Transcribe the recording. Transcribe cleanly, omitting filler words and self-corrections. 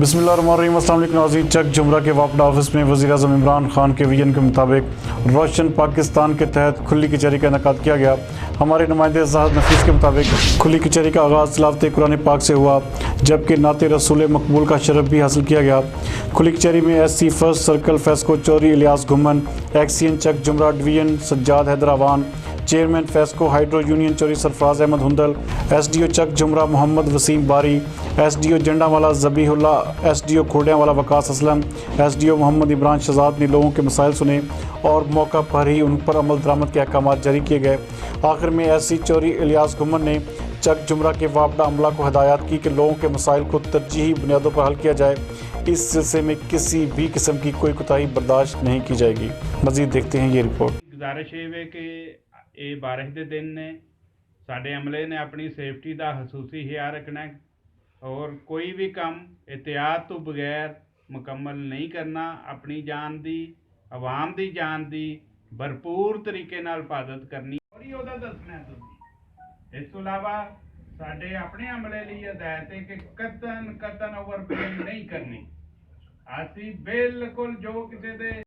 बिस्मिल्लाहिर्रहमानिर्रहीम। अस्सलाम वालेकुम नाज़रीन। चक झुमरा के वापडा ऑफिस में वज़ीर-ए-आज़म इमरान खान के विजन के मुताबिक रोशन पाकिस्तान के तहत खुली कचरी का इंعقاد किया गया। हमारे नुमाइंदे ज़ाहिद नफीस के मुताबिक खुली कचरी का आगाज़ तिलावत कुरान पाक से हुआ, जबकि नाते रसूल मकबूल का शरफ भी हासिल किया गया। खुली कचरी में SC first circle FESCO Chaudhry Ilyas Ghuman, XEN Chak Jhumra division Sajjad Hyderabad, chairman FESCO hydro union Chaudhry Sarfraz Ahmad Hundal, SDO चक झुमरा मोहम्मद वसीम बारी, SDO जंडावाला ज़बीहुल्ला, SDO खोड़ियांवाला Waqas Aslam, SDO Mohammad Imran Shahzad ने लोगों के मसाइल सुने और मौका पर ही उन पर अमल दरामद के अहकाम जारी किए गए। आखिर में SC चौरी इलियास घुमन ने चक झुमरा के वापडा अमला को हिदायत की कि लोगों के मसाइल को तरजीही बुनियादों पर हल किया जाए। इस सिलसिले में किसी भी किस्म की कोई कोताही बर्दाश्त नहीं की जाएगी। मज़ीद देखते हैं ये रिपोर्ट। गुजारिश है कि ये बारिश के दिन ने साढ़े अमले ने अपनी सेफ्टी का खसूसी ख्याल रखना है और कोई भी काम एहतियात तो बगैर मुकम्मल नहीं करना। अपनी जान की, आवाम की जान की भरपूर तरीके नाल हिफाजत करनी और ही उहदा दसना है तुसीं। इस तो इलावा साढ़े अपने अमले लिए हिदायत है कि कतन ओवर प्लेइंग नहीं करनी। असीं बिल्कुल जो किसी दे